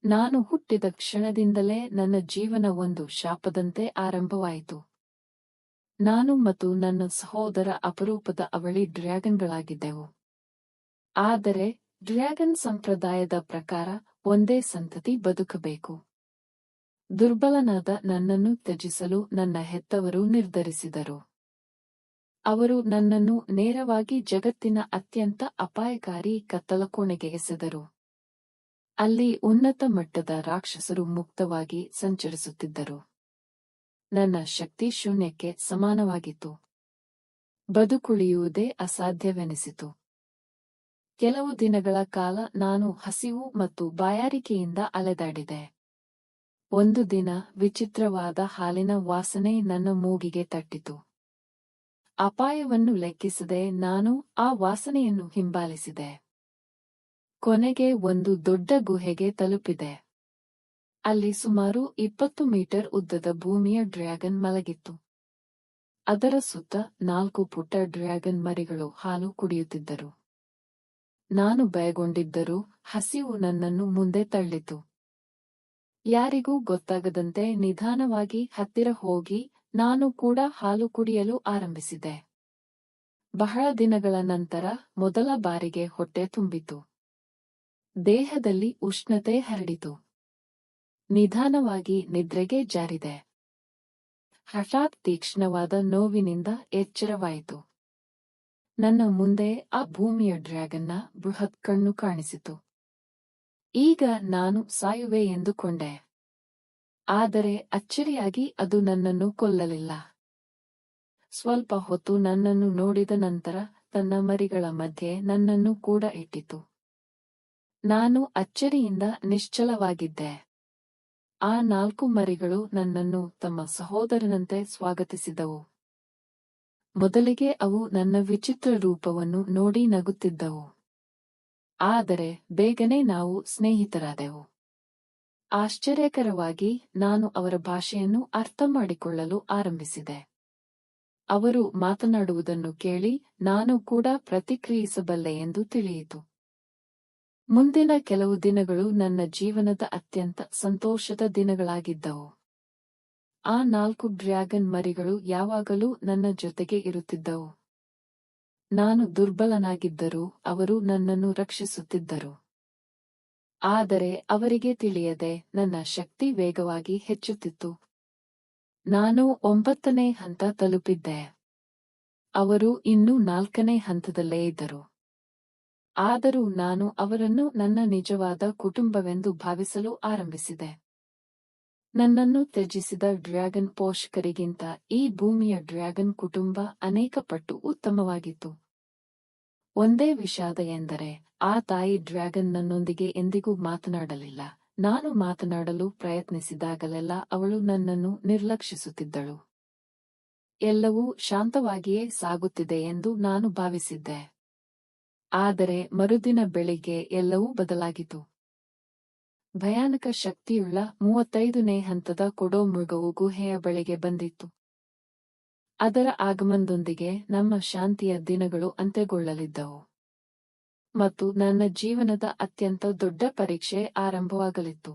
ನಾನು ಹುಟ್ಟಿದ ಕ್ಷಣದಿಂದಲೇ ನನ್ನ ಜೀವನ ಒಂದು ಶಾಪದಂತೆ ಆರಂಭವಾಯಿತು. ನಾನು ಮತ್ತು ನನ್ನ ಸಹೋದರ ಅಪರೂಪದ ಅವಳಿ ಡ್ರ್ಯಾಗನ್ಗಳಾಗಿದ್ದೆವು. ಆದರೆ ಡ್ರ್ಯಾಗನ್ ಸಂಪ್ರದಾಯದ ಪ್ರಕಾರ ಒಂದೇ ಸಂತತಿ ಬದುಕಬೇಕು. ದುರ್ಬಲನಾದ ನನ್ನನ್ನು ತ್ಯಜಿಸಲು ನನ್ನ ಹೆತ್ತವರು ನಿರ್ಧರಿಸಿದರು. ಅವರು ನನ್ನನ್ನು ನೇರವಾಗಿ ಜಗತ್ತಿನ ಅತ್ಯಂತ ಅಪಾಯಕಾರಿ ಕತ್ತಲಕೋಣೆಗೆ ಎಸೆದರು. ಅಲ್ಲಿ ಉನ್ನತ ಮಟ್ಟದ ರಾಕ್ಷಸರು ಮುಕ್ತವಾಗಿ ಸಂಚರಿಸುತ್ತಿದ್ದರು. ನನ್ನ ಶಕ್ತಿ ಶೂನ್ಯಕ್ಕೆ ಸಮಾನವಾಗಿತ್ತು. ಬದುಕುಳಿಯುವುದೇ ಅಸಾಧ್ಯವೆನಿಸಿತು. ಕೆಲವು ದಿನಗಳ ಕಾಲ ನಾನು ಹಸಿವು ಮತ್ತು ಬಾಯಾರಿಕೆಯಿಂದ ಅಲೆದಾಡಿದೆ. ಒಂದು ದಿನ ವಿಚಿತ್ರವಾದ ಹಾಲಿನ ವಾಸನೆ ನನ್ನ ಮೂಗಿಗೆ ತಟ್ಟಿತು. ಅಪಾಯವನ್ನು ಲೆಕ್ಕಿಸದೆ ನಾನು ಆ ವಾಸನೆಯನ್ನು ಹಿಂಬಾಲಿಸಿದೆ. ಕೊನೆಗೆ ಒಂದು ದೊಡ್ಡ ಗುಹೆಗೆ ತಲುಪಿದೆ. ಅಲ್ಲಿ ಸುಮಾರು 20 ಮೀಟರ್ ಉದ್ದದ ಭೂಮಿಯ ಡ್ರ್ಯಾಗನ್ ಮಲಗಿತ್ತು. ಅದರ ಸುತ್ತ 4 ಪುಟ್ಟ ಡ್ರ್ಯಾಗನ್ ಮರಿಗಳು ಹಾಲು ಕುಡಿಯುತ್ತಿದ್ದರು. ನಾನು ಭಯಗೊಂಡಿದ್ದರೂ ಹಸಿವು ನನ್ನನ್ನು ಮುಂದೆ ತಳ್ಳಿತು. ಯಾರಿಗೂ ಗೊತ್ತಾಗದಂತೆ ನಿಧಾನವಾಗಿ ಹತ್ತಿರ ಹೋಗಿ ನಾನು ಕೂಡ ಹಾಲು ಕುಡಿಯಲು ಆರಂಭಿಸಿದೆ. ಬಹಳ ದಿನಗಳ ನಂತರ ಮೊದಲ ಬಾರಿಗೆ ಹೊಟ್ಟೆ ತುಂಬಿತು. ದೇಹದಲ್ಲಿ ಉಷ್ಣತೆ ಹರಡಿತು. ನಿಧಾನವಾಗಿ ನಿದ್ರೆಗೆ ಜಾರಿದೆ. ಹಠಾತ್ ತೀಕ್ಷ್ಣವಾದ ನೋವಿನಿಂದ ಎಚ್ಚರವಾಯಿತು. ನನ್ನ ಮುಂದೆ ಆ ಭೂಮಿಯ ಡ್ರ್ಯಾಗನ್ನ ಬೃಹತ್ ಕಣ್ಣು ಕಾಣಿಸಿತು. ಈಗ ನಾನು ಸಾಯುವೆ ಎಂದುಕೊಂಡೆ. ಆದರೆ ಅಚ್ಚರಿಯಾಗಿ ಅದು ನನ್ನನ್ನು ಕೊಲ್ಲಲಿಲ್ಲ. ಸ್ವಲ್ಪ ಹೊತ್ತು ನನ್ನನ್ನು ನೋಡಿದ ನಂತರ ತನ್ನ ಮರಿಗಳ ಮಧ್ಯೆ ನನ್ನನ್ನು ಕೂಡ ಇಟ್ಟಿತು. ನಾನು ಅಚ್ಚರಿಯಿಂದ ನಿಶ್ಚಲವಾಗಿದ್ದೆ. ಆ 4 ಮರಿಗಳು ನನ್ನನ್ನು ತಮ್ಮ ಸಹೋದರನಂತೆ ಸ್ವಾಗತಿಸಿದವು. ಮೊದಲಿಗೆ ಅವು ನನ್ನ ವಿಚಿತ್ರ ರೂಪವನ್ನು ನೋಡಿ ನಗುತ್ತಿದ್ದವು. ಆದರೆ ಬೇಗನೆ ನಾವು ಸ್ನೇಹಿತರಾದೆವು. ಆಶ್ಚರ್ಯಕರವಾಗಿ ನಾನು ಅವರ ಭಾಷೆಯನ್ನು ಅರ್ಥ ಮಾಡಿಕೊಳ್ಳಲು ಆರಂಭಿಸಿದೆ. ಅವರು ಮಾತನಾಡುವುದನ್ನು ಕೇಳಿ ನಾನು ಕೂಡ ಪ್ರತಿಕ್ರಿಯಿಸಬಲ್ಲೆ ಎಂದು ತಿಳಿಯಿತು. ಮುಂದಿನ ಕೆಲವು ದಿನಗಳು ನನ್ನ ಜೀವನದ ಅತ್ಯಂತ ಸಂತೋಷದ ದಿನಗಳಾಗಿದ್ದವು. ಆ 4 ಡ್ರ್ಯಾಗನ್ ಮರಿಗಳು ಯಾವಾಗಲೂ ನನ್ನ ಜೊತೆಗೆ ಇರುತ್ತಿದ್ದವು. ನಾನು ದುರ್ಬಲನಾಗಿದ್ದರೂ ಅವರು ನನ್ನನ್ನು ರಕ್ಷಿಸುತ್ತಿದ್ದರು. ಆದರೆ ಅವರಿಗೆ ತಿಳಿಯದೆ ನನ್ನ ಶಕ್ತಿ ವೇಗವಾಗಿ ಹೆಚ್ಚುತ್ತಿತ್ತು. ನಾನು 9ನೇ ಹಂತ ತಲುಪಿದ್ದೆ. ಅವರು ಇನ್ನೂ 4ನೇ ಹಂತದಲ್ಲೇ ಇದ್ದರು. ಆದರೂ ನಾನು ಅವರನ್ನು ನನ್ನ ನಿಜವಾದ ಕುಟುಂಬವೆಂದು ಭಾವಿಸಲು ಆರಂಭಿಸಿದೆ. ನನ್ನನ್ನು ತ್ಯಜಿಸಿದ ಡ್ರ್ಯಾಗನ್ ಪೋಷಕರಿಗಿಂತ ಈ ಭೂಮಿಯ ಡ್ರ್ಯಾಗನ್ ಕುಟುಂಬ ಅನೇಕ ಪಟ್ಟು ಉತ್ತಮವಾಗಿತ್ತು. ಒಂದೇ ವಿಷಾದ ಎಂದರೆ ಆ ತಾಯಿ ಡ್ರ್ಯಾಗನ್ ನನ್ನೊಂದಿಗೆ ಎಂದಿಗೂ ಮಾತನಾಡಲಿಲ್ಲ. ನಾನು ಮಾತನಾಡಲು ಪ್ರಯತ್ನಿಸಿದಾಗಲೆಲ್ಲ ಅವಳು ನನ್ನನ್ನು ನಿರ್ಲಕ್ಷಿಸುತ್ತಿದ್ದಳು. ಎಲ್ಲವೂ ಶಾಂತವಾಗಿಯೇ ಸಾಗುತ್ತಿದೆ ಎಂದು ನಾನು ಭಾವಿಸಿದ್ದೆ. ಆದರೆ ಮರುದಿನ ಬೆಳಿಗ್ಗೆ ಎಲ್ಲವೂ ಬದಲಾಗಿತು. ಭಯಾನಕ ಶಕ್ತಿಯುಳ್ಳ 35ನೇ ಹಂತದ ಕೊಡೋ ಮೃಗವು ಗುಹೆಯ ಬಳಿಗೆ ಬಂದಿತ್ತು. ಅದರ ಆಗಮನದೊಂದಿಗೆ ನಮ್ಮ ಶಾಂತಿಯ ದಿನಗಳು ಅಂತ್ಯಗೊಳ್ಳಲಿದ್ದವು. ಮತ್ತು ನನ್ನ ಜೀವನದ ಅತ್ಯಂತ ದೊಡ್ಡ ಪರೀಕ್ಷೆ ಆರಂಭವಾಗಲಿತ್ತು.